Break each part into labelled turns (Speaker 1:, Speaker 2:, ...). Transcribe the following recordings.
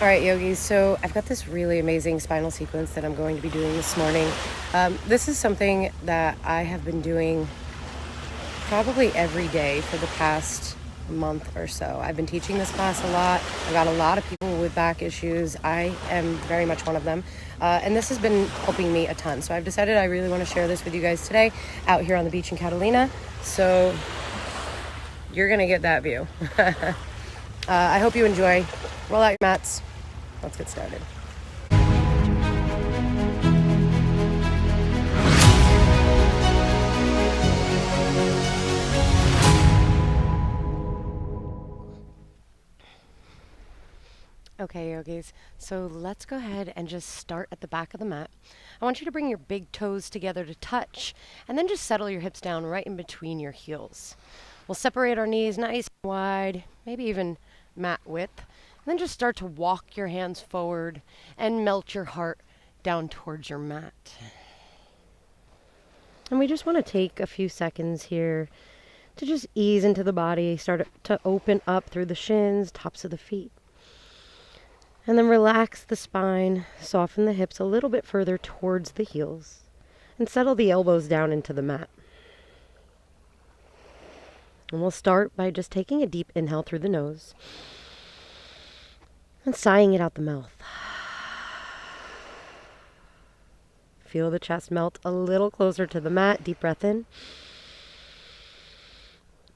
Speaker 1: All right, yogis, so I've got this really amazing spinal sequence that I'm going to be doing this morning. This is something that I have been doing probably every day for the past month or so. I've been teaching this class a lot. I've got a lot of people with back issues. I am very much one of them. And this has been helping me a ton. So I've decided I really want to share this with you guys today out here on the beach in Catalina. So you're going to get that view. I hope you enjoy. Roll out your mats. Let's get started. Okay, yogis, so let's go ahead and just start at the back of the mat. I want you to bring your big toes together to touch, and then just settle your hips down right in between your heels. We'll separate our knees nice and wide, maybe even mat width. And then just start to walk your hands forward and melt your heart down towards your mat. And we just want to take a few seconds here to just ease into the body, start to open up through the shins, tops of the feet. And then relax the spine, soften the hips a little bit further towards the heels, and settle the elbows down into the mat. And we'll start by just taking a deep inhale through the nose and sighing it out the mouth. Feel the chest melt a little closer to the mat. Deep breath in.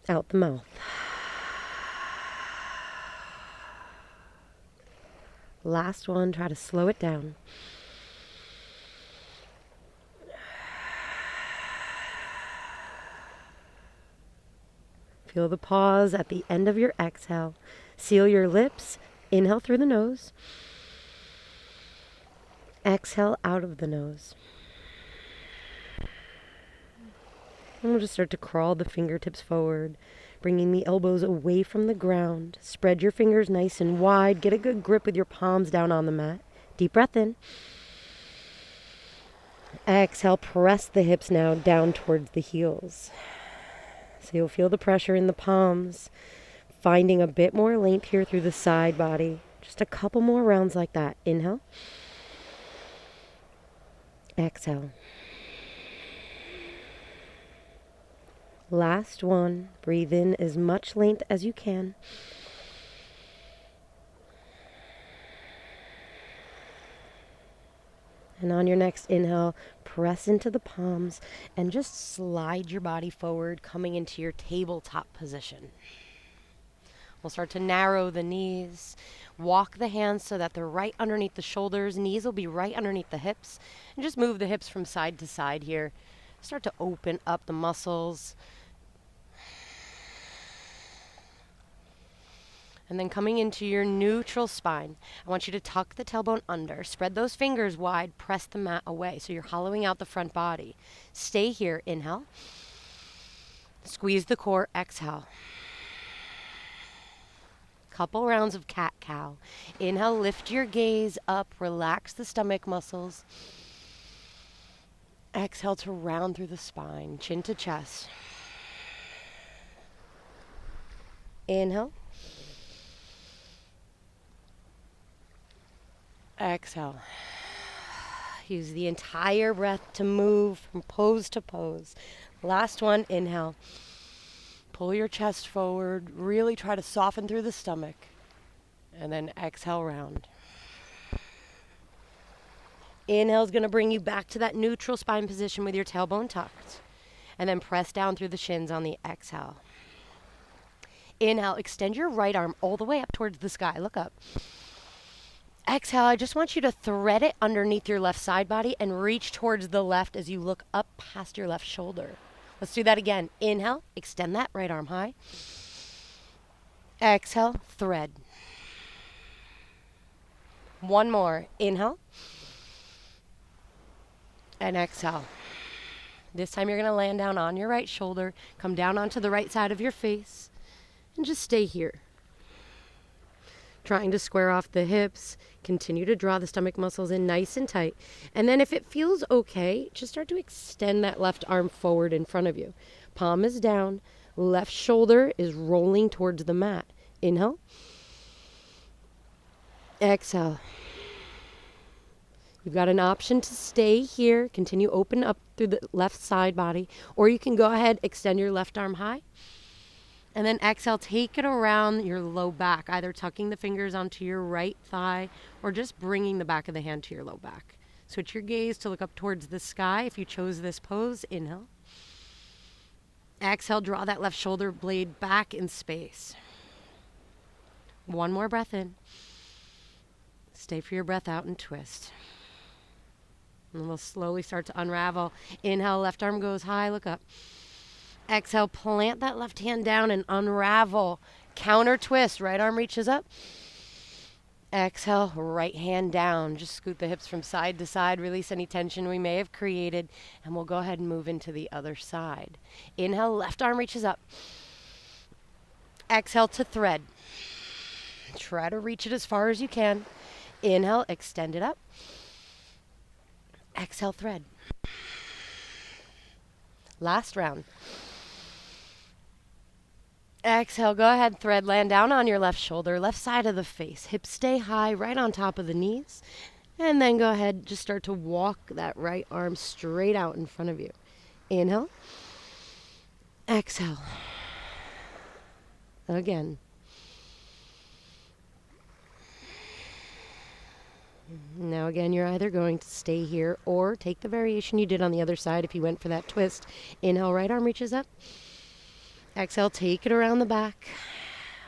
Speaker 1: Out the mouth. Last one, try to slow it down. Feel the pause at the end of your exhale. Seal your lips. Inhale through the nose. Exhale out of the nose. And we'll just start to crawl the fingertips forward, bringing the elbows away from the ground. Spread your fingers nice and wide. Get a good grip with your palms down on the mat. Deep breath in. Exhale, press the hips now down towards the heels. So you'll feel the pressure in the palms. Finding a bit more length here through the side body. Just a couple more rounds like that. Inhale. Exhale. Last one. Breathe in as much length as you can. And on your next inhale, press into the palms and just slide your body forward, coming into your tabletop position. We'll start to narrow the knees. Walk the hands so that they're right underneath the shoulders. Knees will be right underneath the hips. And just move the hips from side to side here. Start to open up the muscles. And then coming into your neutral spine, I want you to tuck the tailbone under. Spread those fingers wide. Press the mat away so you're hollowing out the front body. Stay here. Inhale. Squeeze the core. Exhale. Couple rounds of cat-cow. Inhale, lift your gaze up, relax the stomach muscles. Exhale to round through the spine, chin to chest. Inhale. Exhale. Use the entire breath to move from pose to pose. Last one, inhale. Pull your chest forward. Really try to soften through the stomach. And then exhale, round. Inhale is going to bring you back to that neutral spine position with your tailbone tucked. And then press down through the shins on the exhale. Inhale, extend your right arm all the way up towards the sky. Look up. Exhale, I just want you to thread it underneath your left side body and reach towards the left as you look up past your left shoulder. Let's do that again. Inhale, extend that right arm high. Exhale, thread. One more. Inhale. And exhale. This time you're going to land down on your right shoulder. Come down onto the right side of your face. And just stay here. Trying to square off the hips. Continue to draw the stomach muscles in nice and tight. And then if it feels okay, just start to extend that left arm forward in front of you. Palm is down. Left shoulder is rolling towards the mat. Inhale. Exhale. You've got an option to stay here, continue open up through the left side body, or you can go ahead, extend your left arm high, and then exhale, take it around your low back, either tucking the fingers onto your right thigh or just bringing the back of the hand to your low back. Switch your gaze to look up towards the sky if you chose this pose. Inhale. Exhale, draw that left shoulder blade back in space. One more breath in. Stay for your breath out and twist. And we'll slowly start to unravel. Inhale, left arm goes high, look up. Exhale, plant that left hand down and unravel. Counter twist, right arm reaches up. Exhale, right hand down. Just scoot the hips from side to side, release any tension we may have created, and we'll go ahead and move into the other side. Inhale, left arm reaches up. Exhale to thread. Try to reach it as far as you can. Inhale, extend it up. Exhale, thread. Last round. Exhale, go ahead, thread, land down on your left shoulder, left side of the face. Hips stay high, right on top of the knees. And then go ahead, just start to walk that right arm straight out in front of you. Inhale. Exhale. Again. Now again, you're either going to stay here or take the variation you did on the other side if you went for that twist. Inhale, right arm reaches up. Exhale, take it around the back,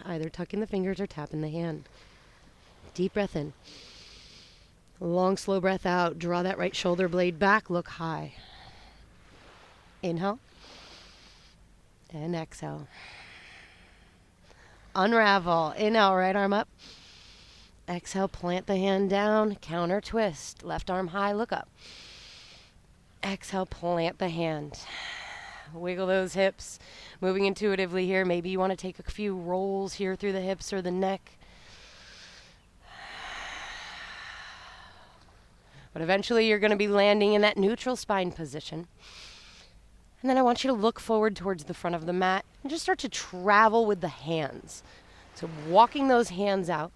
Speaker 1: either tucking the fingers or tapping the hand. Deep breath in. Long, slow breath out. Draw that right shoulder blade back. Look high. Inhale. And exhale. Unravel. Inhale, right arm up. Exhale, plant the hand down. Counter twist. Left arm high. Look up. Exhale, plant the hand. Wiggle those hips. Moving intuitively here. Maybe you want to take a few rolls here through the hips or the neck. But eventually you're going to be landing in that neutral spine position. And then I want you to look forward towards the front of the mat and just start to travel with the hands. So walking those hands out.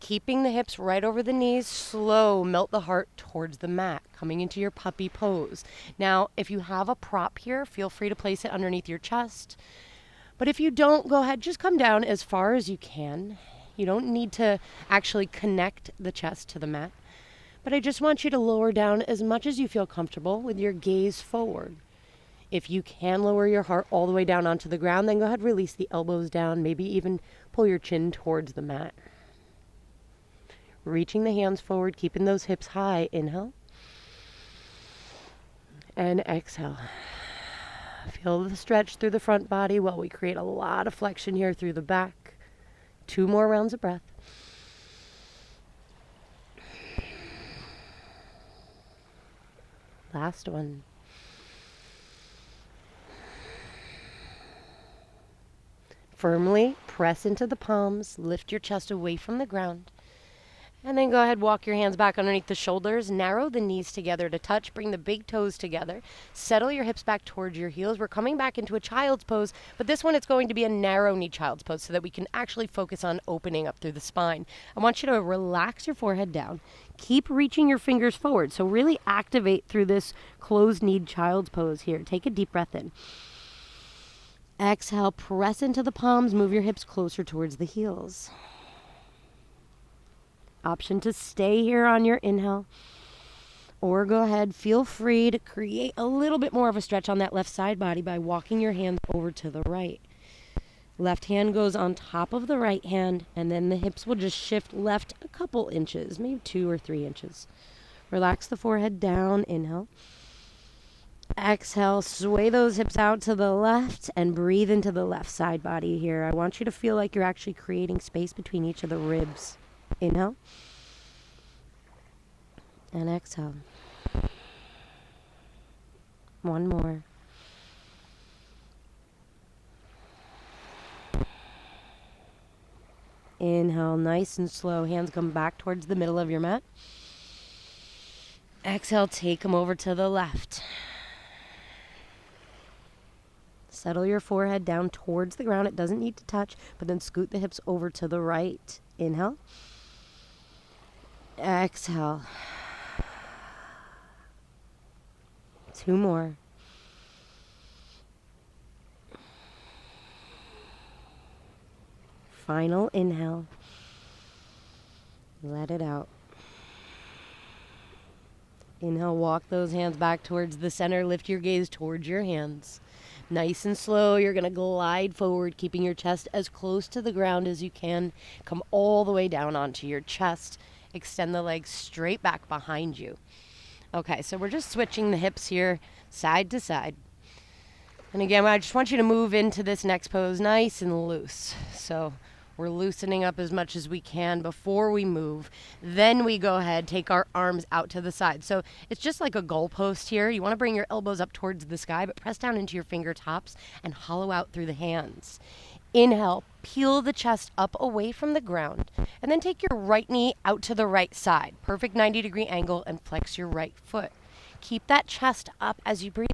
Speaker 1: Keeping the hips right over the knees, slow, melt the heart towards the mat, coming into your puppy pose. Now, if you have a prop here, feel free to place it underneath your chest. But if you don't, go ahead, just come down as far as you can. You don't need to actually connect the chest to the mat. But I just want you to lower down as much as you feel comfortable with your gaze forward. If you can lower your heart all the way down onto the ground, then go ahead, release the elbows down, maybe even pull your chin towards the mat. Reaching the hands forward, keeping those hips high. Inhale. And exhale. Feel the stretch through the front body while we create a lot of flexion here through the back. 2 more rounds of breath. Last one. Firmly press into the palms. Lift your chest away from the ground. And then go ahead, walk your hands back underneath the shoulders, narrow the knees together to touch, bring the big toes together, settle your hips back towards your heels. We're coming back into a child's pose, but this one it's going to be a narrow knee child's pose so that we can actually focus on opening up through the spine. I want you to relax your forehead down. Keep reaching your fingers forward, so really activate through this closed kneed child's pose here. Take a deep breath in. Exhale, press into the palms, move your hips closer towards the heels. Option to stay here on your inhale, or go ahead, feel free to create a little bit more of a stretch on that left side body by walking your hands over to the right. Left hand goes on top of the right hand, and then the hips will just shift left a couple inches, maybe 2 or 3 inches. Relax the forehead down, inhale. Exhale, sway those hips out to the left and breathe into the left side body here. I want you to feel like you're actually creating space between each of the ribs. Inhale. And exhale. One more. Inhale, nice and slow. Hands come back towards the middle of your mat. Exhale, take them over to the left. Settle your forehead down towards the ground. It doesn't need to touch, but then scoot the hips over to the right. Inhale. Exhale. 2 more. Final inhale. Let it out. Inhale, walk those hands back towards the center. Lift your gaze towards your hands. Nice and slow, you're going to glide forward, keeping your chest as close to the ground as you can. Come all the way down onto your chest. Extend the legs straight back behind you. Okay, so we're just switching the hips here, side to side. And again, I just want you to move into this next pose nice and loose. So we're loosening up as much as we can before we move. Then we go ahead, take our arms out to the side. So it's just like a goalpost here. You want to bring your elbows up towards the sky, but press down into your fingertips and hollow out through the hands. Inhale, peel the chest up away from the ground, and then take your right knee out to the right side. Perfect 90-degree angle, and flex your right foot. Keep that chest up as you breathe.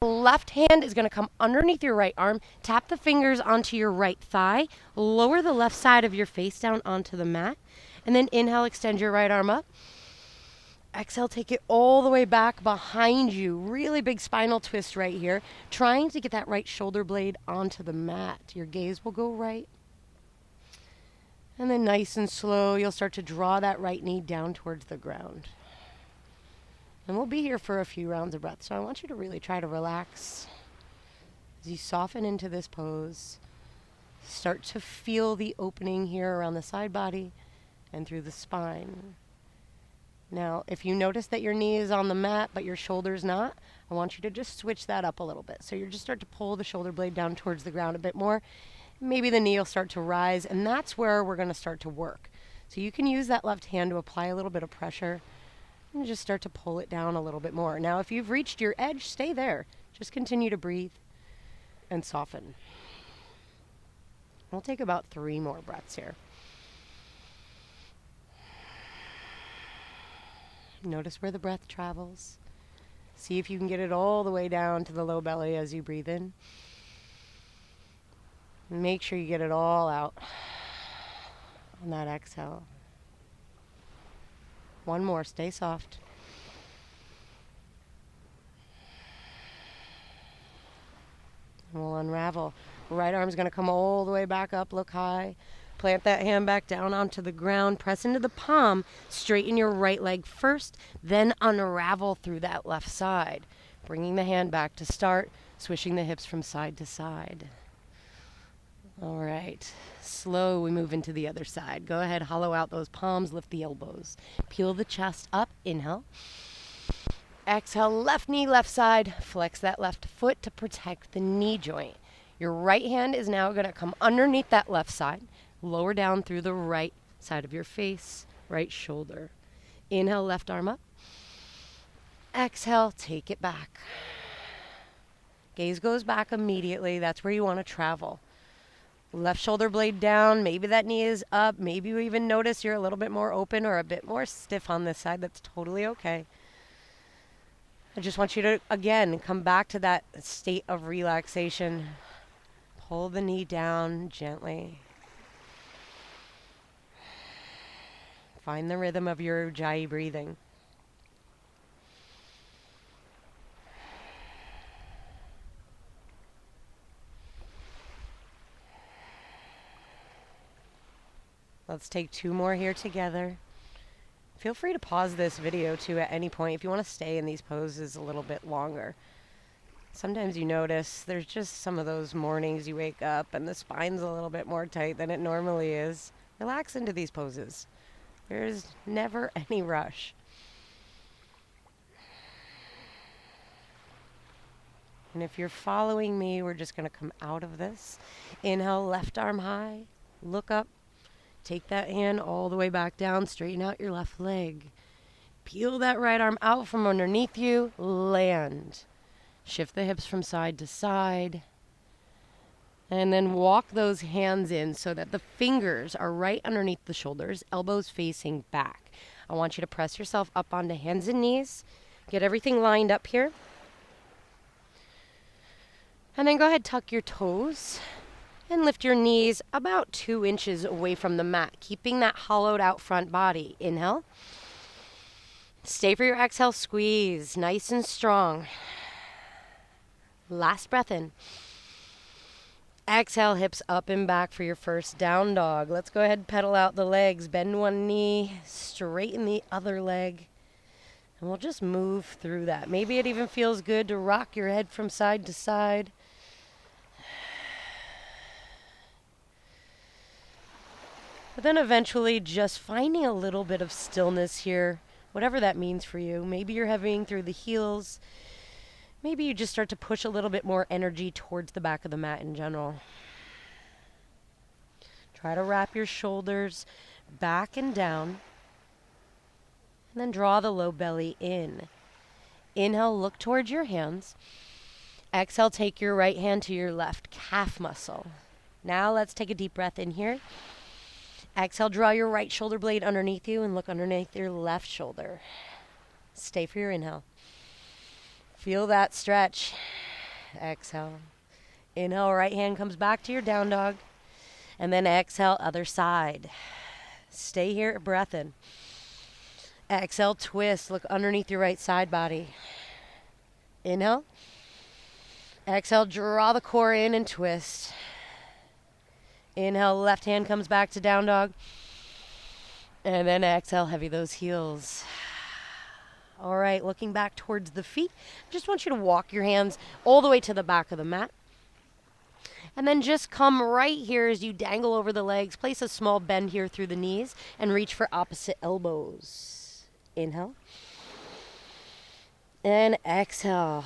Speaker 1: Left hand is going to come underneath your right arm. Tap the fingers onto your right thigh. Lower the left side of your face down onto the mat. And then inhale, extend your right arm up. Exhale, take it all the way back behind you. Really big spinal twist right here. Trying to get that right shoulder blade onto the mat. Your gaze will go right. And then nice and slow, you'll start to draw that right knee down towards the ground. And we'll be here for a few rounds of breath. So I want you to really try to relax as you soften into this pose. Start to feel the opening here around the side body and through the spine. Now, if you notice that your knee is on the mat but your shoulder's not, I want you to just switch that up a little bit. So you just start to pull the shoulder blade down towards the ground a bit more. Maybe the knee will start to rise, and that's where we're going to start to work. So you can use that left hand to apply a little bit of pressure and just start to pull it down a little bit more. Now, if you've reached your edge, stay there. Just continue to breathe and soften. We'll take about 3 more breaths here. Notice where the breath travels. See if you can get it all the way down to the low belly as you breathe in. Make sure you get it all out on that exhale. 1 more, stay soft. And we'll unravel. Right arm's going to come all the way back up, look high. Plant that hand back down onto the ground. Press into the palm. Straighten your right leg first, then unravel through that left side. Bringing the hand back to start, swishing the hips from side to side. All right. Slow, we move into the other side. Go ahead, hollow out those palms, lift the elbows. Peel the chest up, inhale. Exhale, left knee, left side. Flex that left foot to protect the knee joint. Your right hand is now going to come underneath that left side. Lower down through the right side of your face, right shoulder. Inhale, left arm up. Exhale, take it back. Gaze goes back immediately. That's where you want to travel. Left shoulder blade down. Maybe that knee is up. Maybe you even notice you're a little bit more open or a bit more stiff on this side. That's totally okay. I just want you to, again, come back to that state of relaxation. Pull the knee down gently. Find the rhythm of your Ujjayi breathing. Let's take 2 more here together. Feel free to pause this video too at any point if you want to stay in these poses a little bit longer. Sometimes you notice there's just some of those mornings you wake up and the spine's a little bit more tight than it normally is. Relax into these poses. There's never any rush. And if you're following me, we're just going to come out of this. Inhale, left arm high. Look up. Take that hand all the way back down. Straighten out your left leg. Peel that right arm out from underneath you. Land. Shift the hips from side to side. And then walk those hands in so that the fingers are right underneath the shoulders, elbows facing back. I want you to press yourself up onto hands and knees. Get everything lined up here. And then go ahead, tuck your toes. And lift your knees about 2 inches away from the mat, keeping that hollowed out front body. Inhale. Stay for your exhale, squeeze, nice and strong. Last breath in. Exhale, hips up and back for your first down dog. Let's go ahead and pedal out the legs. Bend one knee, straighten the other leg. And we'll just move through that. Maybe it even feels good to rock your head from side to side. But then eventually just finding a little bit of stillness here, whatever that means for you. Maybe you're heavying through the heels. Maybe you just start to push a little bit more energy towards the back of the mat in general. Try to wrap your shoulders back and down. And then draw the low belly in. Inhale, look towards your hands. Exhale, take your right hand to your left calf muscle. Now let's take a deep breath in here. Exhale, draw your right shoulder blade underneath you and look underneath your left shoulder. Stay for your inhale. Feel that stretch. Exhale. Inhale, right hand comes back to your down dog. And then exhale, other side. Stay here, breath in. Exhale, twist. Look underneath your right side body. Inhale. Exhale, draw the core in and twist. Inhale, left hand comes back to down dog. And then exhale, heavy those heels. All right, looking back towards the feet. Just want you to walk your hands all the way to the back of the mat. And then just come right here as you dangle over the legs. Place a small bend here through the knees and reach for opposite elbows. Inhale. And exhale.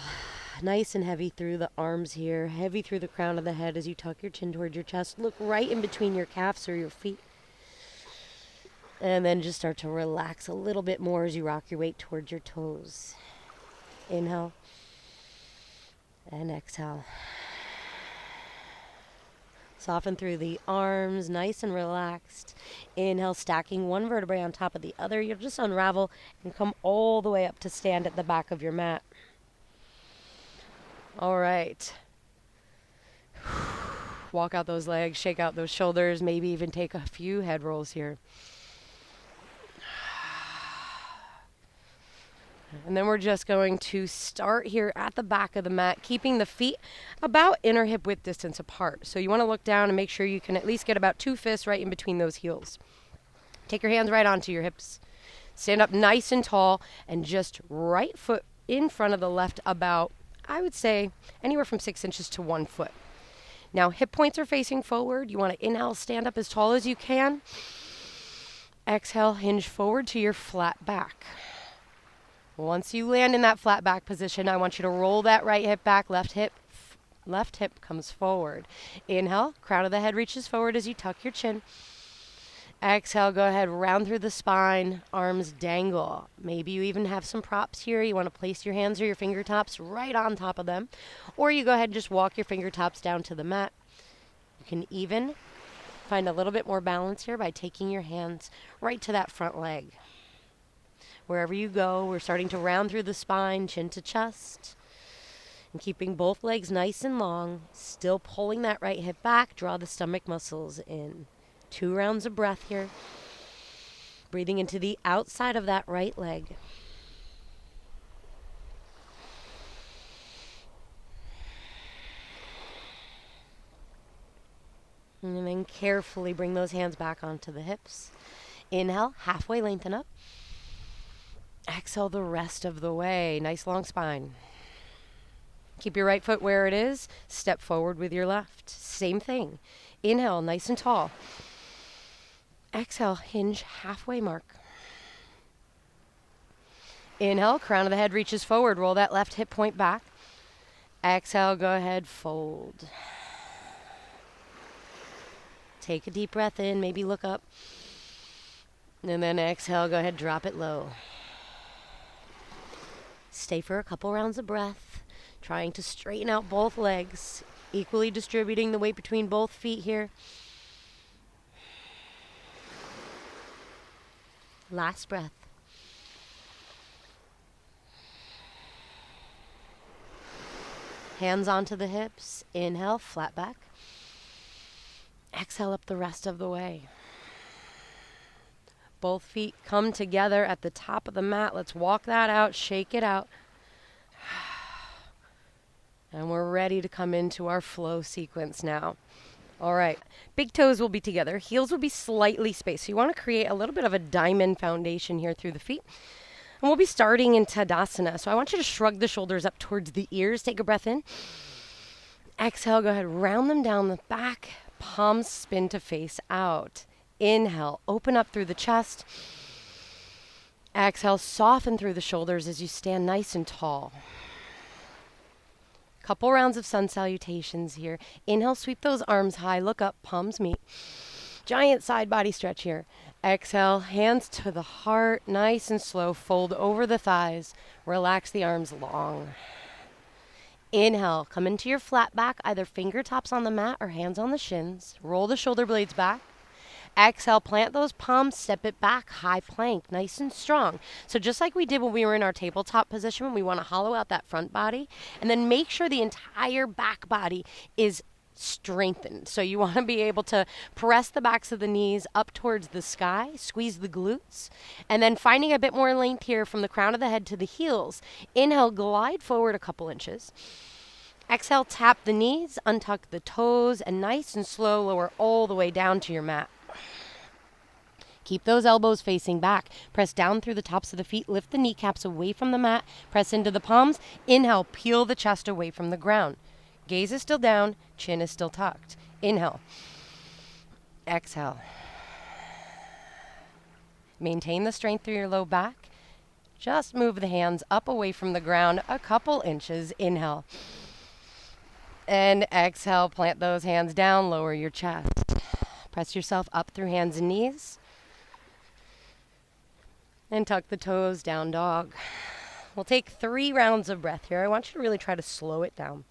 Speaker 1: Nice and heavy through the arms here. Heavy through the crown of the head as you tuck your chin towards your chest. Look right in between your calves or your feet. And then just start to relax a little bit more as you rock your weight towards your toes. Inhale. And exhale. Soften through the arms, nice and relaxed. Inhale, stacking one vertebrae on top of the other. You'll just unravel and come all the way up to stand at the back of your mat. All right. Walk out those legs, shake out those shoulders, maybe even take a few head rolls here. And then we're just going to start here at the back of the mat, keeping the feet about inner hip width distance apart. So you want to look down and make sure you can at least get about 2 fists right in between those heels. Take your hands right onto your hips. Stand up nice and tall and just right foot in front of the left about, I would say, anywhere from 6 inches to 1 foot. Now hip points are facing forward. You want to inhale, stand up as tall as you can. Exhale, hinge forward to your flat back. Once you land in that flat back position, I want you to roll that right hip back, left hip comes forward. Inhale, crown of the head reaches forward as you tuck your chin. Exhale, go ahead, round through the spine, arms dangle. Maybe you even have some props here. You want to place your hands or your fingertips right on top of them. Or you go ahead and just walk your fingertips down to the mat. You can even find a little bit more balance here by taking your hands right to that front leg. Wherever you go, we're starting to round through the spine, chin to chest. And keeping both legs nice and long, still pulling that right hip back, draw the stomach muscles in. 2 rounds of breath here. Breathing into the outside of that right leg. And then carefully bring those hands back onto the hips. Inhale, halfway lengthen up. Exhale the rest of the way. Nice long spine. Keep your right foot where it is. Step forward with your left. Same thing. Inhale, nice and tall. Exhale, hinge halfway mark. Inhale, crown of the head reaches forward. Roll that left hip point back. Exhale, go ahead, fold. Take a deep breath in, maybe look up. And then exhale, go ahead, drop it low. Stay for a couple rounds of breath, trying to straighten out both legs, equally distributing the weight between both feet here. Last breath. Hands onto the hips. Inhale, flat back. Exhale up the rest of the way. Both feet come together at the top of the mat. Let's walk that out, shake it out. And we're ready to come into our flow sequence now. All right, big toes will be together. Heels will be slightly spaced. So you want to create a little bit of a diamond foundation here through the feet. And we'll be starting in Tadasana. So I want you to shrug the shoulders up towards the ears. Take a breath in. Exhale, go ahead, round them down the back. Palms spin to face out. Inhale, open up through the chest. Exhale, soften through the shoulders as you stand nice and tall. Couple rounds of sun salutations here. Inhale, sweep those arms high, look up, palms meet. Giant side body stretch here. Exhale, hands to the heart, nice and slow. Fold over the thighs. Relax the arms long. Inhale, come into your flat back, either fingertips on the mat or hands on the shins. Roll the shoulder blades back. Exhale, plant those palms, step it back, high plank, nice and strong. So just like we did when we were in our tabletop position, we want to hollow out that front body and then make sure the entire back body is strengthened. So you want to be able to press the backs of the knees up towards the sky, squeeze the glutes, and then finding a bit more length here from the crown of the head to the heels. Inhale, glide forward a couple inches. Exhale, tap the knees, untuck the toes, and nice and slow lower all the way down to your mat. Keep those elbows facing back. Press down through the tops of the feet. Lift the kneecaps away from the mat. Press into the palms. Inhale, peel the chest away from the ground. Gaze is still down. Chin is still tucked. Inhale. Exhale. Maintain the strength through your low back. Just move the hands up away from the ground a couple inches. Inhale. And exhale. Plant those hands down. Lower your chest. Press yourself up through hands and knees. And tuck the toes, down dog. We'll take 3 rounds of breath here. I want you to really try to slow it down.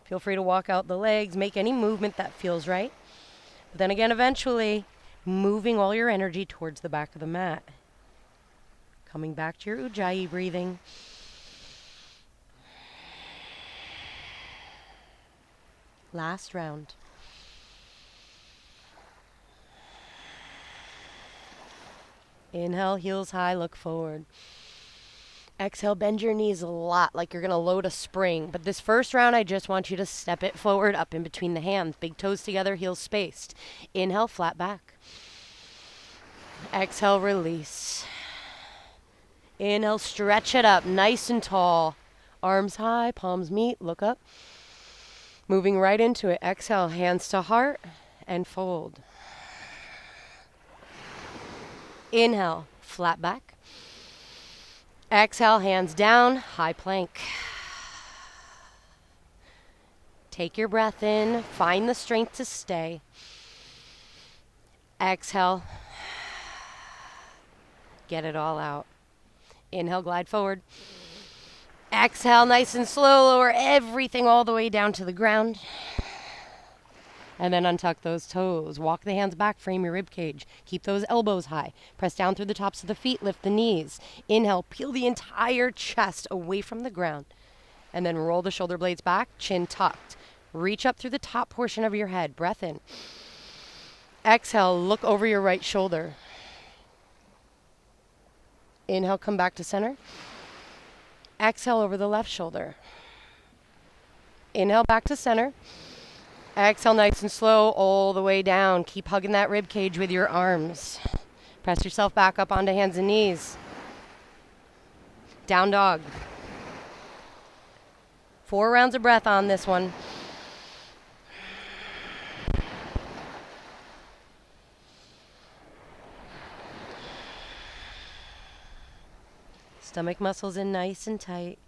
Speaker 1: Feel free to walk out the legs, make any movement that feels right. But then again, eventually, moving all your energy towards the back of the mat. Coming back to your Ujjayi breathing. Last round. Inhale, heels high, look forward. Exhale, bend your knees a lot like you're going to load a spring. But this first round, I just want you to step it forward up in between the hands. Big toes together, heels spaced. Inhale, flat back. Exhale, release. Inhale, stretch it up, nice and tall. Arms high, palms meet, look up. Moving right into it. Exhale, hands to heart, and fold. Inhale, flat back. Exhale, hands down, high plank. Take your breath in, find the strength to stay. Exhale, get it all out. Inhale, glide forward. Exhale, nice and slow, lower everything all the way down to the ground. And then untuck those toes. Walk the hands back, frame your rib cage. Keep those elbows high. Press down through the tops of the feet, lift the knees. Inhale, peel the entire chest away from the ground. And then roll the shoulder blades back, chin tucked. Reach up through the top portion of your head. Breath in. Exhale, look over your right shoulder. Inhale, come back to center. Exhale over the left shoulder. Inhale, back to center. Exhale, nice and slow, all the way down. Keep hugging that rib cage with your arms. Press yourself back up onto hands and knees. Down dog. 4 rounds of breath on this one. Stomach muscles in nice and tight.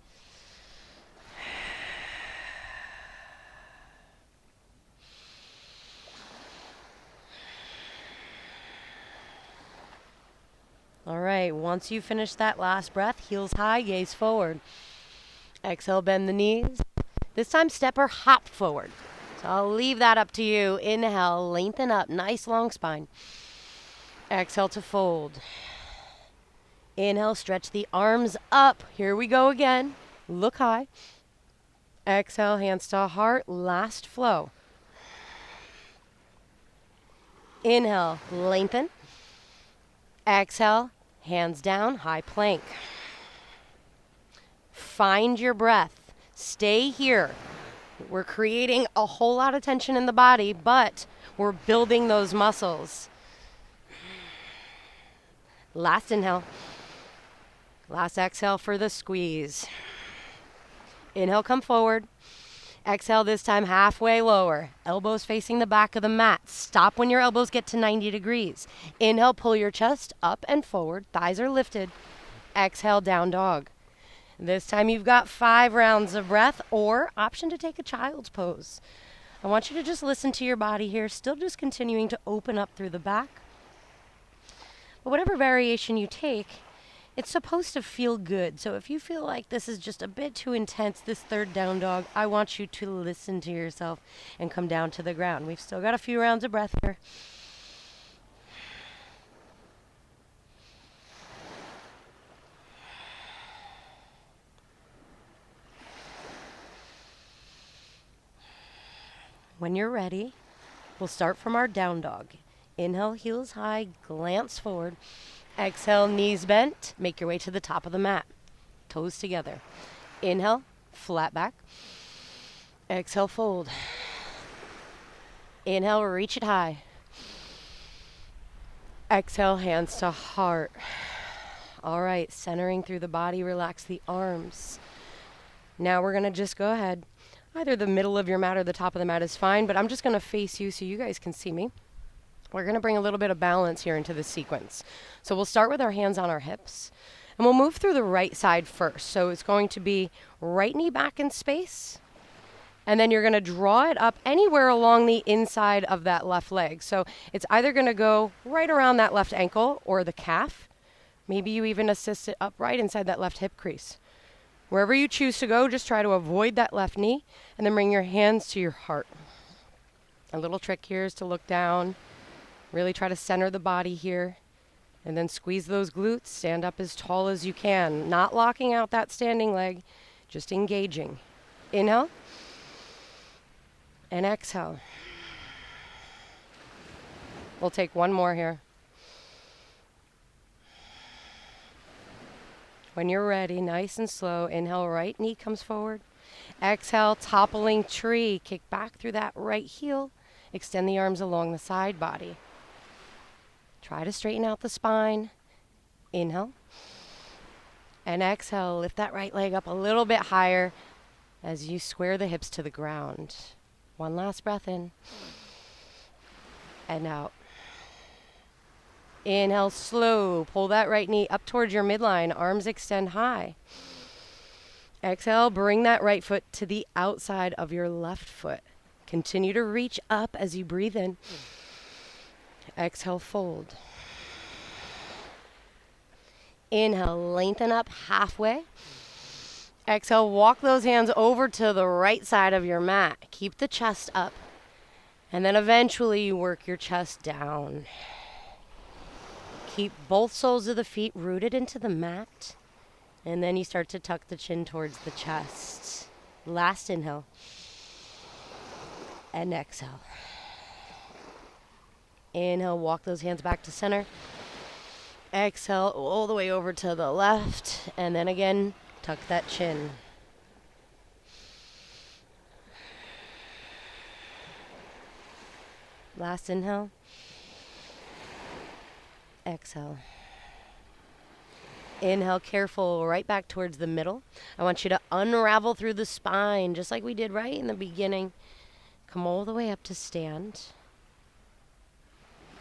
Speaker 1: All right, once you finish that last breath, heels high, gaze forward. Exhale, bend the knees. This time, step or hop forward. So I'll leave that up to you. Inhale, lengthen up, nice long spine. Exhale to fold. Inhale, stretch the arms up. Here we go again. Look high. Exhale, hands to heart, last flow. Inhale, lengthen. Exhale, hands down, high plank. Find your breath. Stay here. We're creating a whole lot of tension in the body, but we're building those muscles. Last inhale. Last exhale for the squeeze. Inhale, come forward. Exhale, this time halfway lower. Elbows facing the back of the mat. Stop when your elbows get to 90 degrees. Inhale, pull your chest up and forward. Thighs are lifted. Exhale, down dog. This time you've got 5 rounds of breath or option to take a child's pose. I want you to just listen to your body here, still just continuing to open up through the back. But whatever variation you take, it's supposed to feel good. So if you feel like this is just a bit too intense, this third down dog, I want you to listen to yourself and come down to the ground. We've still got a few rounds of breath here. When you're ready, we'll start from our down dog. Inhale, heels high, glance forward. Exhale, knees bent. Make your way to the top of the mat. Toes together. Inhale, flat back. Exhale, fold. Inhale, reach it high. Exhale, hands to heart. All right, centering through the body, relax the arms. Now we're going to just go ahead. Either the middle of your mat or the top of the mat is fine, but I'm just going to face you so you guys can see me. We're going to bring a little bit of balance here into this sequence. So we'll start with our hands on our hips, and we'll move through the right side first. So it's going to be right knee back in space, and then you're going to draw it up anywhere along the inside of that left leg. So it's either going to go right around that left ankle or the calf. Maybe you even assist it up right inside that left hip crease. Wherever you choose to go, just try to avoid that left knee and then bring your hands to your heart. A little trick here is to look down, really try to center the body here, and then squeeze those glutes, stand up as tall as you can, not locking out that standing leg, just engaging. Inhale and exhale. We'll take one more here. When you're ready, nice and slow, inhale, right knee comes forward. Exhale, toppling tree. Kick back through that right heel. Extend the arms along the side body. Try to straighten out the spine. Inhale. And exhale, lift that right leg up a little bit higher as you square the hips to the ground. One last breath in. And out. Inhale, slow. Pull that right knee up towards your midline. Arms extend high. Exhale, bring that right foot to the outside of your left foot. Continue to reach up as you breathe in. Exhale, fold. Inhale, lengthen up halfway. Exhale, walk those hands over to the right side of your mat. Keep the chest up. And then eventually you work your chest down. Keep both soles of the feet rooted into the mat. And then you start to tuck the chin towards the chest. Last inhale. And exhale. Inhale, walk those hands back to center. Exhale, all the way over to the left. And then again, tuck that chin. Last inhale. Exhale. Inhale, careful, right back towards the middle. I want you to unravel through the spine, just like we did right in the beginning. Come all the way up to stand.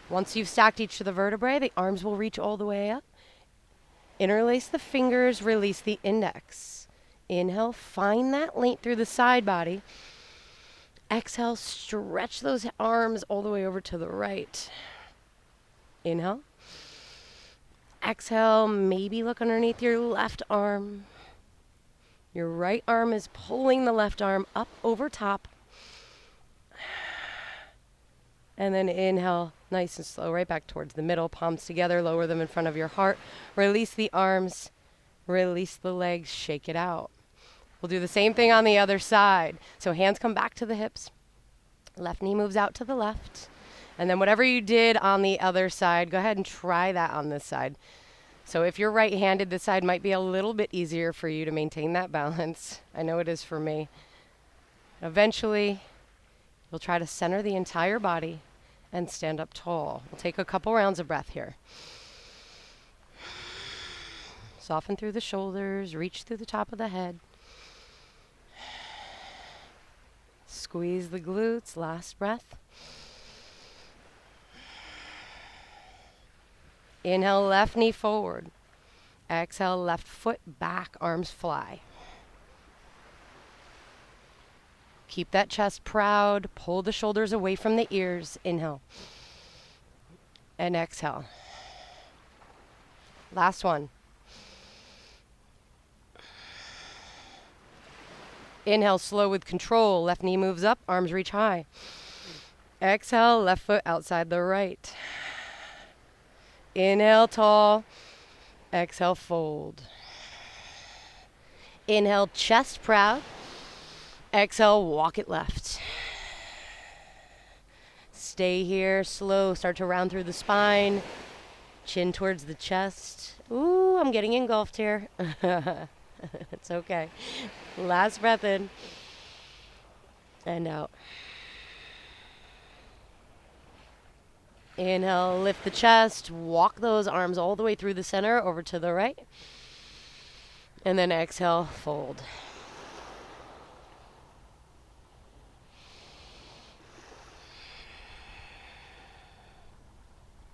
Speaker 1: Once you've stacked each of the vertebrae, the arms will reach all the way up. Interlace the fingers, release the index. Inhale, find that length through the side body. Exhale, stretch those arms all the way over to the right. Inhale. Exhale, maybe look underneath your left arm. Your right arm is pulling the left arm up over top. And then inhale, nice and slow, right back towards the middle, palms together, lower them in front of your heart. Release the arms, release the legs, shake it out. We'll do the same thing on the other side. So hands come back to the hips. Left knee moves out to the left. And then whatever you did on the other side, go ahead and try that on this side. So if you're right-handed, this side might be a little bit easier for you to maintain that balance. I know it is for me. Eventually, you'll try to center the entire body and stand up tall. We'll take a couple rounds of breath here. Soften through the shoulders, reach through the top of the head. Squeeze the glutes, last breath. Inhale, left knee forward. Exhale, left foot back, arms fly. Keep that chest proud. Pull the shoulders away from the ears. Inhale. And exhale. Last one. Inhale, slow with control. Left knee moves up, arms reach high. Exhale, left foot outside the right. Inhale, tall. Exhale, fold. Inhale, chest proud. Exhale, walk it left. Stay here, slow. Start to round through the spine. Chin towards the chest. Ooh, I'm getting engulfed here. It's okay. Last breath in. And out. Inhale, lift the chest. Walk those arms all the way through the center over to the right. And then exhale, fold.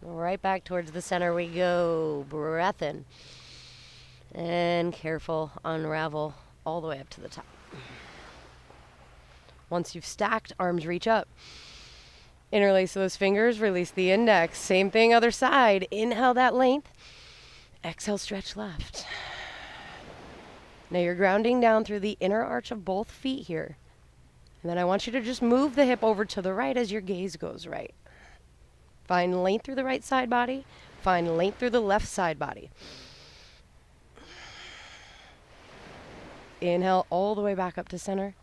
Speaker 1: Right back towards the center we go. Breath in. And careful, unravel all the way up to the top. Once you've stacked, arms reach up. Interlace those fingers, release the index. Same thing, other side. Inhale that length. Exhale, stretch left. Now you're grounding down through the inner arch of both feet here. And then I want you to just move the hip over to the right as your gaze goes right. Find length through the right side body. Find length through the left side body. Inhale all the way back up to center.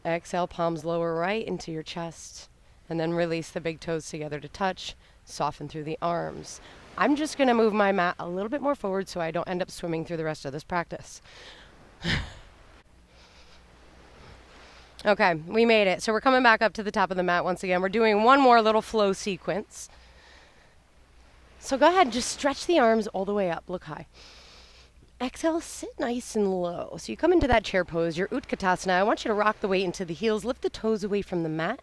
Speaker 1: Exhale, palms lower right into your chest. And then release the big toes together to touch. Soften through the arms. I'm just going to move my mat a little bit more forward so I don't end up swimming through the rest of this practice. Okay, we made it. So we're coming back up to the top of the mat once again. We're doing one more little flow sequence. So go ahead, just stretch the arms all the way up. Look high. Exhale, sit nice and low. So you come into that chair pose, your Utkatasana. I want you to rock the weight into the heels, lift the toes away from the mat.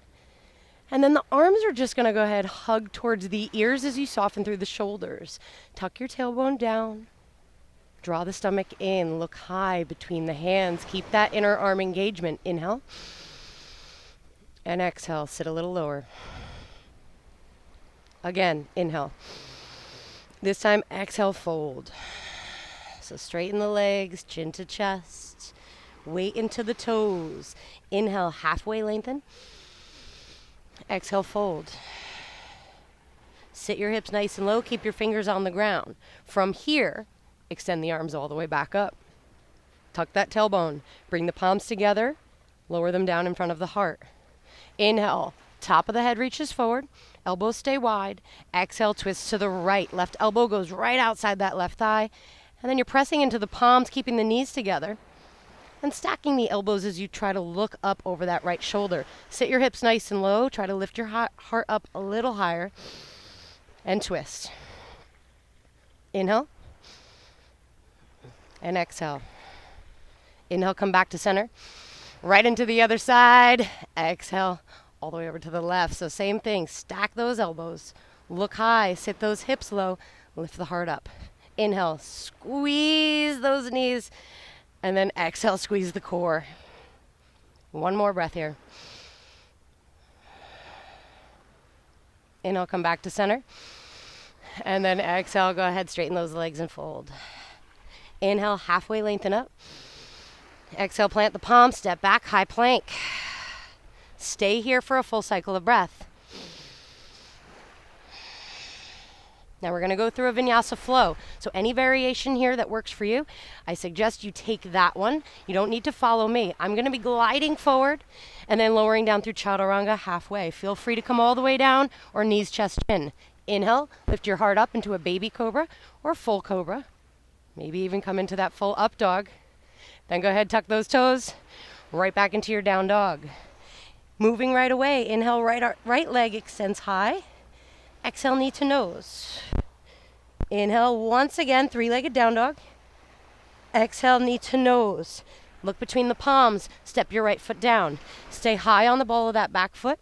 Speaker 1: And then the arms are just going to go ahead, hug towards the ears as you soften through the shoulders. Tuck your tailbone down. Draw the stomach in. Look high between the hands. Keep that inner arm engagement. Inhale. And exhale. Sit a little lower. Again, inhale. This time, exhale, fold. So straighten the legs, chin to chest. Weight into the toes. Inhale, halfway lengthen. Exhale, fold. Sit your hips nice and low. Keep your fingers on the ground. From here, extend the arms all the way back up. Tuck that tailbone. Bring the palms together. Lower them down in front of the heart. Inhale. Top of the head reaches forward. Elbows stay wide. Exhale, twist to the right. Left elbow goes right outside that left thigh. And then you're pressing into the palms, keeping the knees together. And stacking the elbows as you try to look up over that right shoulder. Sit your hips nice and low. Try to lift your heart up a little higher. And twist. Inhale. And exhale. Inhale, come back to center. Right into the other side. Exhale, all the way over to the left. So same thing. Stack those elbows. Look high. Sit those hips low. Lift the heart up. Inhale. Squeeze those knees. And then exhale, squeeze the core. One more breath here. Inhale, come back to center. And then exhale, go ahead, straighten those legs and fold. Inhale, halfway lengthen up. Exhale, plant the palms, step back, high plank. Stay here for a full cycle of breath. Now we're going to go through a Vinyasa Flow. So any variation here that works for you, I suggest you take that one. You don't need to follow me. I'm going to be gliding forward and then lowering down through Chaturanga halfway. Feel free to come all the way down or knees, chest, chin. Inhale, lift your heart up into a baby cobra or full cobra. Maybe even come into that full up dog. Then go ahead, tuck those toes right back into your down dog. Moving right away, inhale, right leg extends high. Exhale, knee to nose. Inhale, once again, three-legged down dog. Exhale, knee to nose. Look between the palms. Step your right foot down. Stay high on the ball of that back foot.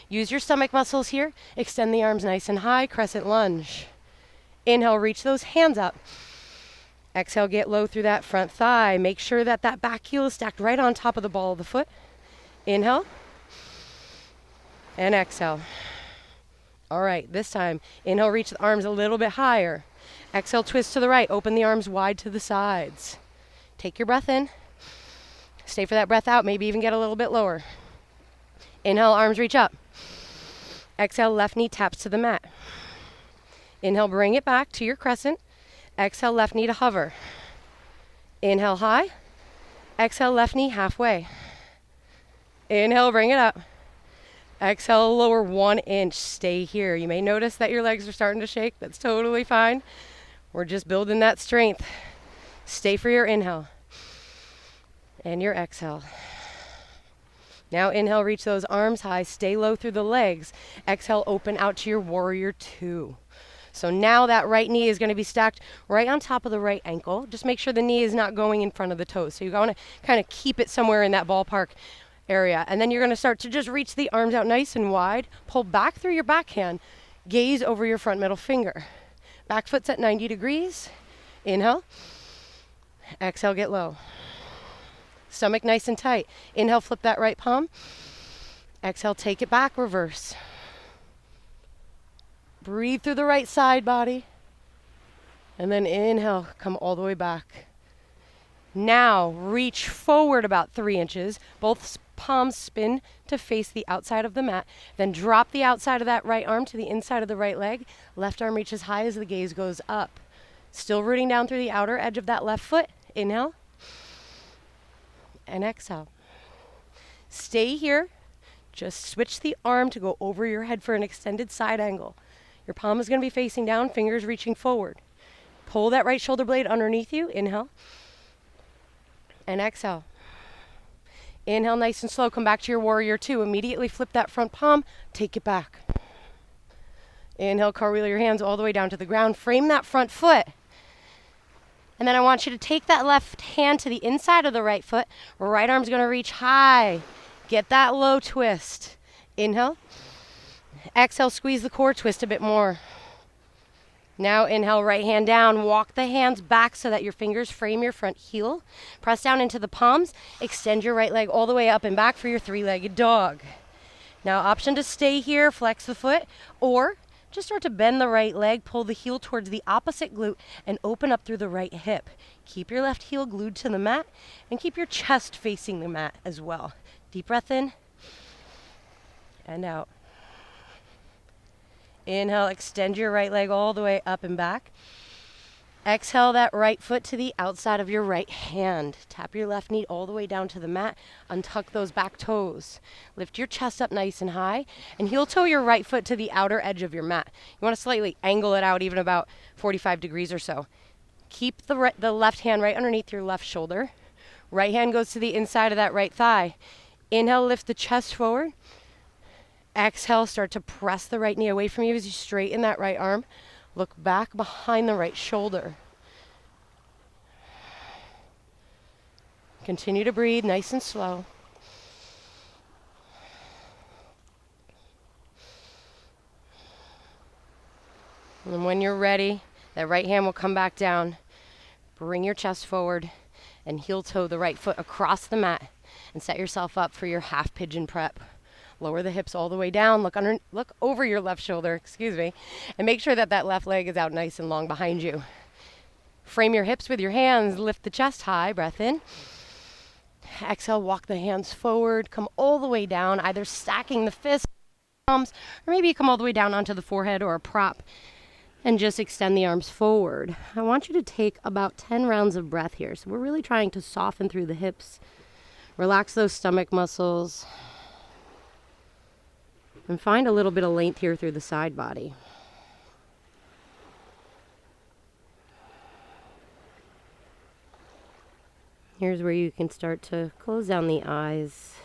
Speaker 1: Use your stomach muscles here. Extend the arms nice and high. Crescent lunge. Inhale, reach those hands up. Exhale, get low through that front thigh. Make sure that that back heel is stacked right on top of the ball of the foot. Inhale. And exhale. All right, this time, inhale, reach the arms a little bit higher. Exhale, twist to the right. Open the arms wide to the sides. Take your breath in. Stay for that breath out. Maybe even get a little bit lower. Inhale, arms reach up. Exhale, left knee taps to the mat. Inhale, bring it back to your crescent. Exhale, left knee to hover. Inhale, high. Exhale, left knee halfway. Inhale, bring it up. Exhale, lower 1 inch. Stay here. You may notice that your legs are starting to shake. That's totally fine. We're just building that strength. Stay for your inhale and your exhale. Now inhale, reach those arms high. Stay low through the legs. Exhale, open out to your warrior 2. So now that right knee is going to be stacked right on top of the right ankle. Just make sure the knee is not going in front of the toes. So you want to kind of keep it somewhere in that ballpark area. And then you're going to start to just reach the arms out nice and wide. Pull back through your backhand. Gaze over your front middle finger. Back foot's at 90 degrees. Inhale. Exhale, get low. Stomach nice and tight. Inhale, flip that right palm. Exhale, take it back, reverse. Breathe through the right side body. And then inhale, come all the way back. Now reach forward about 3 inches. Both palms spin to face the outside of the mat. Then drop the outside of that right arm to the inside of the right leg. Left arm reaches high as the gaze goes up. Still rooting down through the outer edge of that left foot. Inhale. And exhale. Stay here. Just switch the arm to go over your head for an extended side angle. Your palm is going to be facing down, fingers reaching forward. Pull that right shoulder blade underneath you. Inhale. And exhale. Inhale nice and slow. Come back to your warrior 2. Immediately flip that front palm. Take it back. Inhale, cartwheel your hands all the way down to the ground. Frame that front foot. And then I want you to take that left hand to the inside of the right foot. Right arm's going to reach high. Get that low twist. Inhale. Exhale, squeeze the core, twist a bit more. Now inhale, right hand down. Walk the hands back so that your fingers frame your front heel. Press down into the palms. Extend your right leg all the way up and back for your three-legged dog. Now option to stay here, flex the foot, or just start to bend the right leg, pull the heel towards the opposite glute, and open up through the right hip. Keep your left heel glued to the mat, and keep your chest facing the mat as well. Deep breath in, and out. Inhale, extend your right leg all the way up and back. Exhale that right foot to the outside of your right hand. Tap your left knee all the way down to the mat. Untuck those back toes. Lift your chest up nice and high. And heel toe your right foot to the outer edge of your mat. You want to slightly angle it out even about 45 degrees or so. Keep the left hand right underneath your left shoulder. Right hand goes to the inside of that right thigh. Inhale, lift the chest forward. Exhale, start to press the right knee away from you as you straighten that right arm. Look back behind the right shoulder. Continue to breathe nice and slow. And when you're ready, that right hand will come back down. Bring your chest forward and heel toe the right foot across the mat and set yourself up for your half pigeon prep. Lower the hips all the way down. Look over your left shoulder, and make sure that that left leg is out nice and long behind you. Frame your hips with your hands. Lift the chest high. Breath in. Exhale, walk the hands forward. Come all the way down, either stacking the fists, palms, or maybe you come all the way down onto the forehead or a prop. And just extend the arms forward. I want you to take about 10 rounds of breath here. So we're really trying to soften through the hips, relax those stomach muscles, and find a little bit of length here through the side body. Here's where you can start to close down the eyes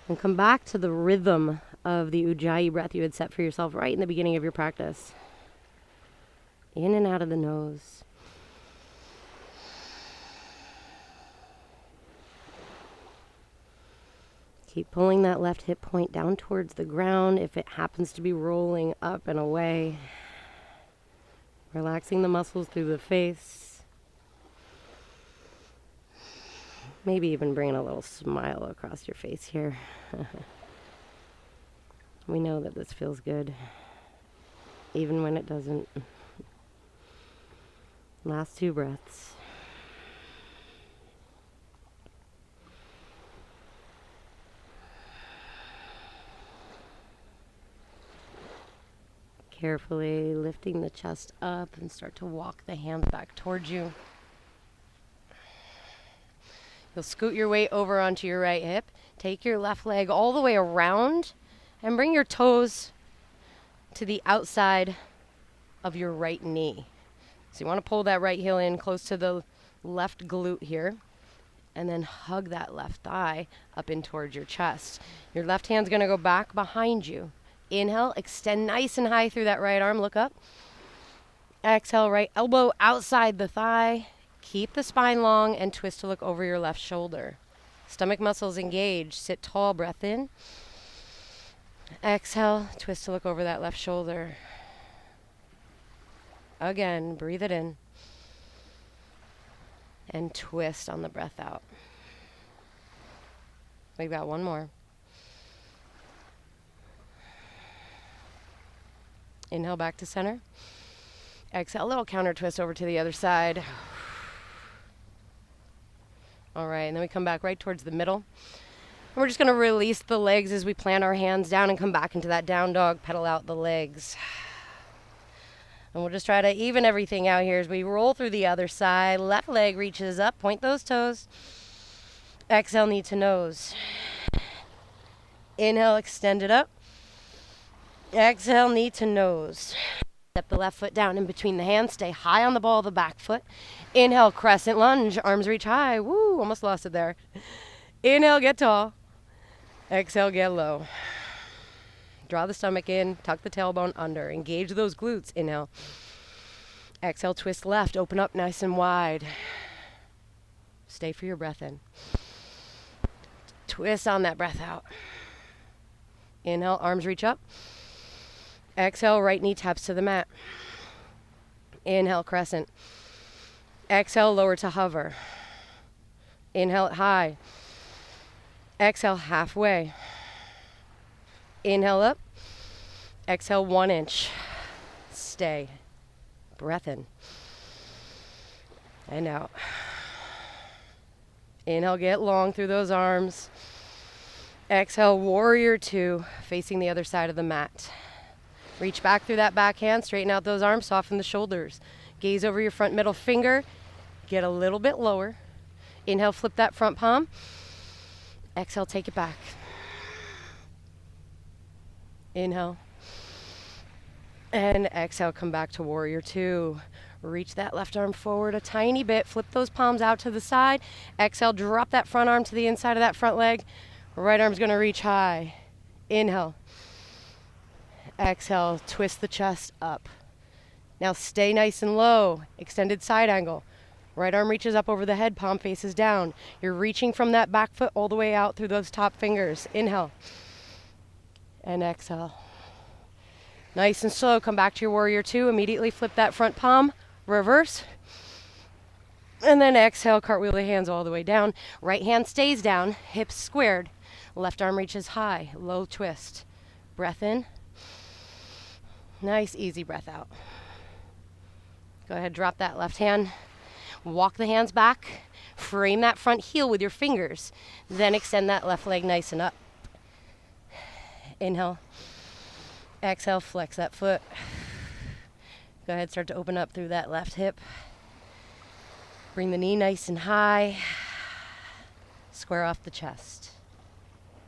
Speaker 1: and come back to the rhythm of the Ujjayi breath you had set for yourself right in the beginning of your practice. In and out of the nose. Keep pulling that left hip point down towards the ground if it happens to be rolling up and away. Relaxing the muscles through the face. Maybe even bringing a little smile across your face here. We know that this feels good, even when it doesn't. Last 2 breaths. Carefully lifting the chest up and start to walk the hands back towards you. You'll scoot your weight over onto your right hip. Take your left leg all the way around and bring your toes to the outside of your right knee. So you want to pull that right heel in close to the left glute here, and then hug that left thigh up in towards your chest. Your left hand's going to go back behind you. Inhale, extend nice and high through that right arm. Look up. Exhale, right elbow outside the thigh. Keep the spine long and twist to look over your left shoulder. Stomach muscles engaged. Sit tall, breath in. Exhale, twist to look over that left shoulder. Again, breathe it in. And twist on the breath out. We've got one more. Inhale back to center. Exhale, a little counter twist over to the other side. All right, and then we come back right towards the middle. And we're just going to release the legs as we plant our hands down and come back into that down dog, pedal out the legs. And we'll just try to even everything out here as we roll through the other side. Left leg reaches up, point those toes. Exhale, knee to nose. Inhale, extend it up. Exhale, knee to nose. Step the left foot down in between the hands. Stay high on the ball of the back foot. Inhale, crescent lunge. Arms reach high. Woo, almost lost it there. Inhale, get tall. Exhale, get low. Draw the stomach in. Tuck the tailbone under. Engage those glutes. Inhale. Exhale, twist left. Open up nice and wide. Stay for your breath in. Twist on that breath out. Inhale, arms reach up. Exhale, right knee taps to the mat. Inhale, crescent. Exhale, lower to hover. Inhale, high. Exhale, halfway. Inhale up. Exhale, 1 inch. Stay. Breath in. And out. Inhale, get long through those arms. Exhale, warrior 2, facing the other side of the mat. Reach back through that back hand, straighten out those arms, soften the shoulders. Gaze over your front middle finger, get a little bit lower. Inhale, flip that front palm. Exhale, take it back. Inhale. And exhale, come back to warrior 2. Reach that left arm forward a tiny bit, flip those palms out to the side. Exhale, drop that front arm to the inside of that front leg. Right arm's gonna reach high. Inhale. Exhale, twist the chest up. Now stay nice and low, extended side angle. Right arm reaches up over the head, palm faces down. You're reaching from that back foot all the way out through those top fingers. Inhale. And exhale. Nice and slow, come back to your warrior 2. Immediately flip that front palm, reverse. And then exhale, cartwheel the hands all the way down. Right hand stays down, hips squared. Left arm reaches high, low twist. Breath in. Nice, easy breath out. Go ahead, drop that left hand. Walk the hands back. Frame that front heel with your fingers. Then extend that left leg nice and up. Inhale. Exhale, flex that foot. Go ahead, start to open up through that left hip. Bring the knee nice and high. Square off the chest.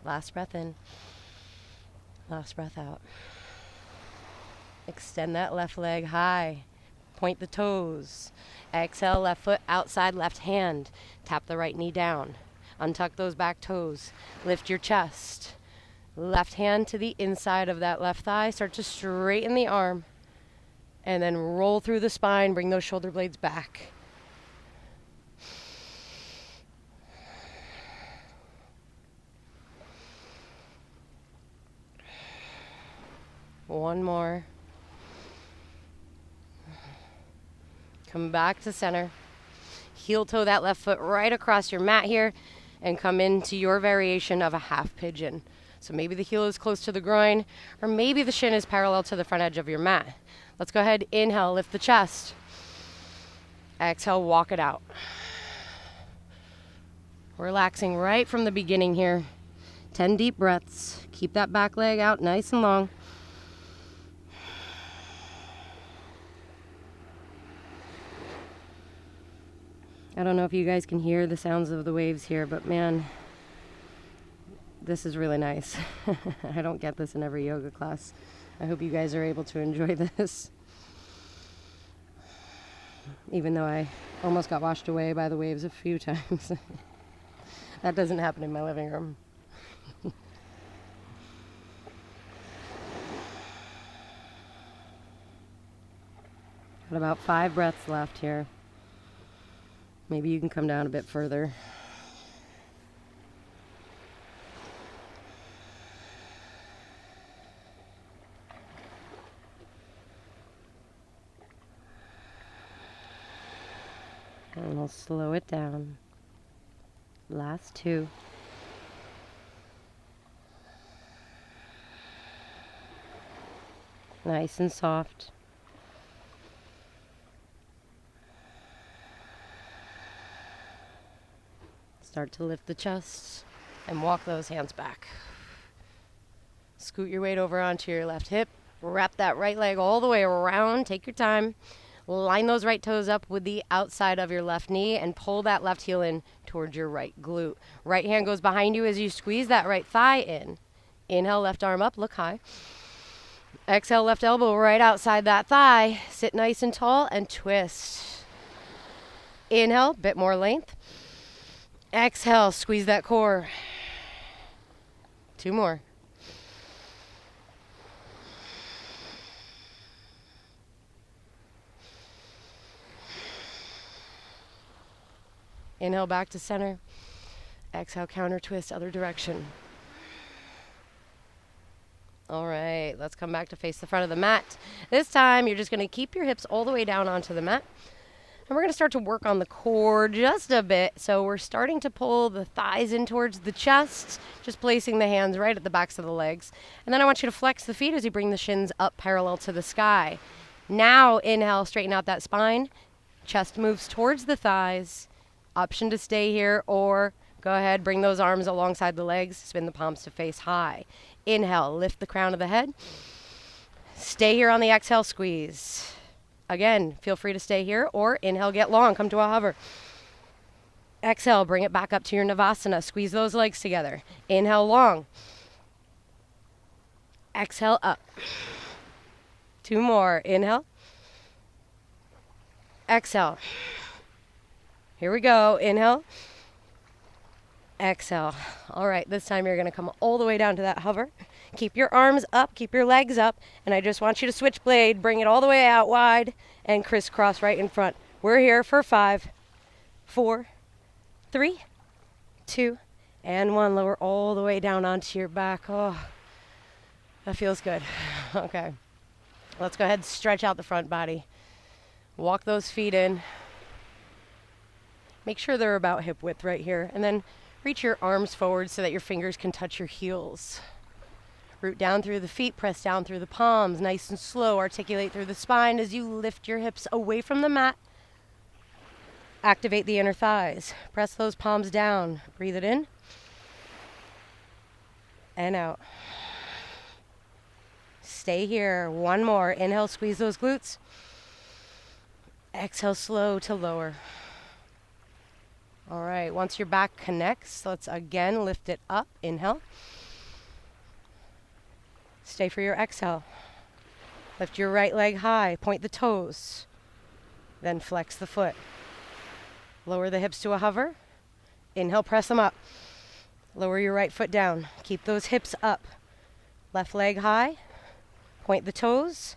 Speaker 1: Last breath in. Last breath out. Extend that left leg high. Point the toes. Exhale, left foot outside, left hand. Tap the right knee down. Untuck those back toes. Lift your chest. Left hand to the inside of that left thigh. Start to straighten the arm. And then roll through the spine. Bring those shoulder blades back. One more. Come back to center. Heel toe that left foot right across your mat here and come into your variation of a half pigeon. So maybe the heel is close to the groin, or maybe the shin is parallel to the front edge of your mat. Let's go ahead, inhale, lift the chest. Exhale, walk it out. Relaxing right from the beginning here. 10 deep breaths. Keep that back leg out nice and long. I don't know if you guys can hear the sounds of the waves here, but man, this is really nice. I don't get this in every yoga class. I hope you guys are able to enjoy this. Even though I almost got washed away by the waves a few times. That doesn't happen in my living room. Got about 5 breaths left here. Maybe you can come down a bit further. And we'll slow it down. Last 2. Nice and soft. Start to lift the chest and walk those hands back. Scoot your weight over onto your left hip. Wrap that right leg all the way around. Take your time. Line those right toes up with the outside of your left knee and pull that left heel in towards your right glute. Right hand goes behind you as you squeeze that right thigh in. Inhale, left arm up, look high. Exhale, left elbow right outside that thigh. Sit nice and tall and twist. Inhale, bit more length. Exhale, squeeze that core. 2 more. Inhale back to center. Exhale, counter twist, other direction. All right, let's come back to face the front of the mat. This time, you're just going to keep your hips all the way down onto the mat. And we're going to start to work on the core just a bit. So we're starting to pull the thighs in towards the chest, just placing the hands right at the backs of the legs. And then I want you to flex the feet as you bring the shins up parallel to the sky. Now, inhale, straighten out that spine. Chest moves towards the thighs. Option to stay here, or go ahead, bring those arms alongside the legs. Spin the palms to face high. Inhale, lift the crown of the head. Stay here on the exhale, squeeze. Again, feel free to stay here, or inhale, get long, come to a hover. Exhale, bring it back up to your Navasana. Squeeze those legs together. Inhale, long. Exhale, up. 2 more. Inhale. Exhale. Here we go. Inhale. Exhale. All right, this time you're going to come all the way down to that hover. Keep your arms up, keep your legs up, and I just want you to switch blade, bring it all the way out wide, and crisscross right in front. We're here for 5, 4, 3, 2, and 1. Lower all the way down onto your back. Oh, that feels good. Okay. Let's go ahead and stretch out the front body. Walk those feet in. Make sure they're about hip width right here, and then reach your arms forward so that your fingers can touch your heels. Root down through the feet, press down through the palms, nice and slow. Articulate through the spine as you lift your hips away from the mat. Activate the inner thighs. Press those palms down. Breathe it in and out. Stay here. 1 more. Inhale, squeeze those glutes. Exhale, slow to lower. All right, once your back connects, let's again lift it up. Inhale. Stay for your exhale. Lift your right leg high, point the toes, then flex the foot. Lower the hips to a hover. Inhale, press them up. Lower your right foot down. Keep those hips up. Left leg high, point the toes,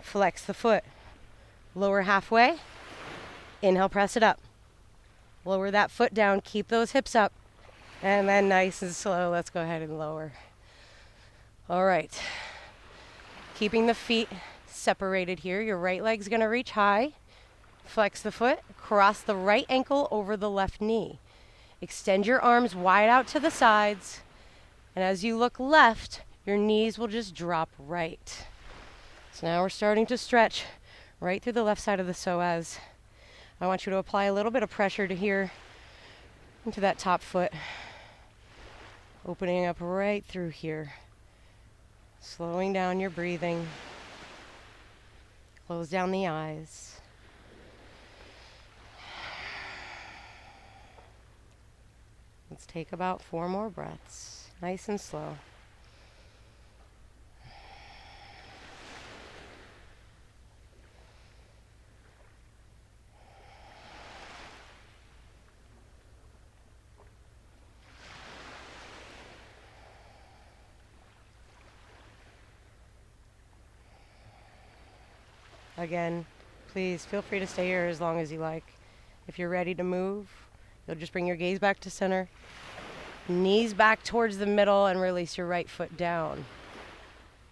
Speaker 1: flex the foot. Lower halfway. Inhale, press it up. Lower that foot down, keep those hips up. And then nice and slow, let's go ahead and lower. All right. Keeping the feet separated here. Your right leg's gonna reach high. Flex the foot, cross the right ankle over the left knee. Extend your arms wide out to the sides. And as you look left, your knees will just drop right. So now we're starting to stretch right through the left side of the psoas. I want you to apply a little bit of pressure to here into that top foot. Opening up right through here. Slowing down your breathing. Close down the eyes. Let's take about 4 more breaths, nice and slow. Again, please feel free to stay here as long as you like. If you're ready to move, you'll just bring your gaze back to center. Knees back towards the middle and release your right foot down.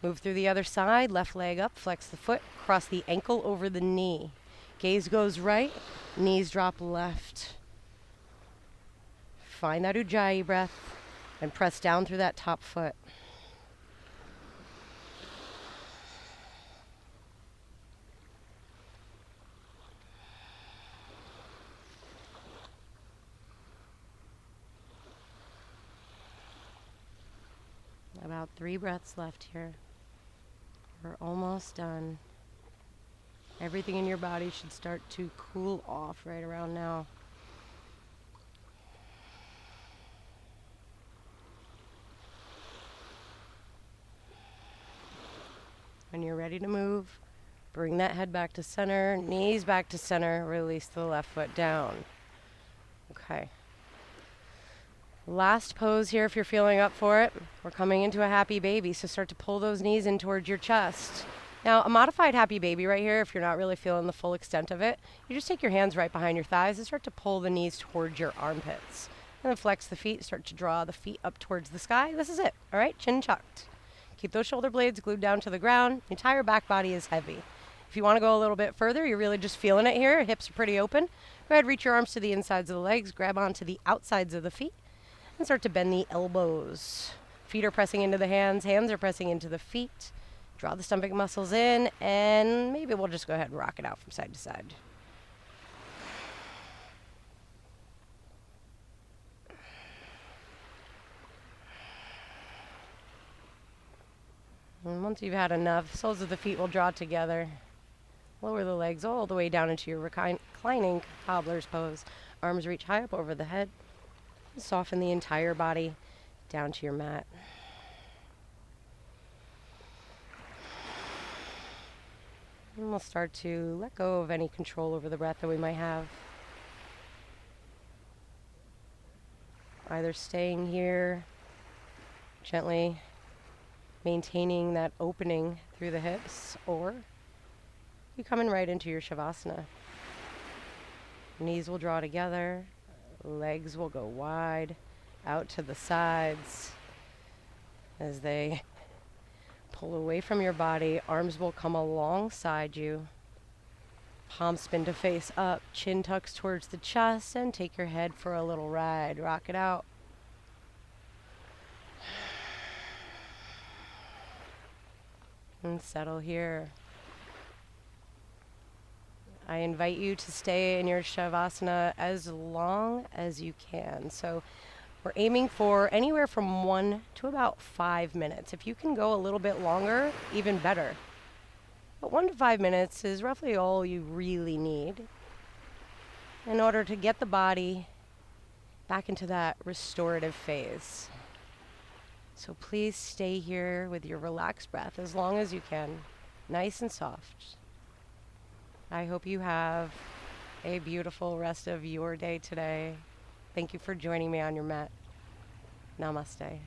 Speaker 1: Move through the other side, left leg up, flex the foot, cross the ankle over the knee. Gaze goes right, knees drop left. Find that Ujjayi breath and press down through that top foot. About 3 breaths left here. We're almost done. Everything in your body should start to cool off right around now. When you're ready to move, bring that head back to center, knees back to center, release the left foot down. Okay. Last pose here if you're feeling up for it. We're coming into a happy baby, so start to pull those knees in towards your chest. Now, a modified happy baby right here, if you're not really feeling the full extent of it, you just take your hands right behind your thighs and start to pull the knees towards your armpits. And then flex the feet, start to draw the feet up towards the sky. This is it, all right? Chin tucked. Keep those shoulder blades glued down to the ground. The entire back body is heavy. If you want to go a little bit further, you're really just feeling it here. Hips are pretty open. Go ahead, reach your arms to the insides of the legs, grab onto the outsides of the feet, and start to bend the elbows. Feet are pressing into the hands are pressing into the feet. Draw the stomach muscles in, and maybe we'll just go ahead and rock it out from side to side. And once you've had enough, soles of the feet will draw together. Lower the legs all the way down into your reclining cobbler's pose. Arms reach high up over the head. Soften the entire body down to your mat. And we'll start to let go of any control over the breath that we might have. Either staying here, gently maintaining that opening through the hips, or you coming right into your Shavasana. Knees will draw together, legs will go wide, out to the sides. As they pull away from your body, arms will come alongside you. Palms spin to face up, chin tucks towards the chest, and take your head for a little ride. Rock it out. And settle here. I invite you to stay in your Shavasana as long as you can. So we're aiming for anywhere from 1 to about 5 minutes. If you can go a little bit longer, even better. But 1 to 5 minutes is roughly all you really need in order to get the body back into that restorative phase. So please stay here with your relaxed breath as long as you can, nice and soft. I hope you have a beautiful rest of your day today. Thank you for joining me on your mat. Namaste.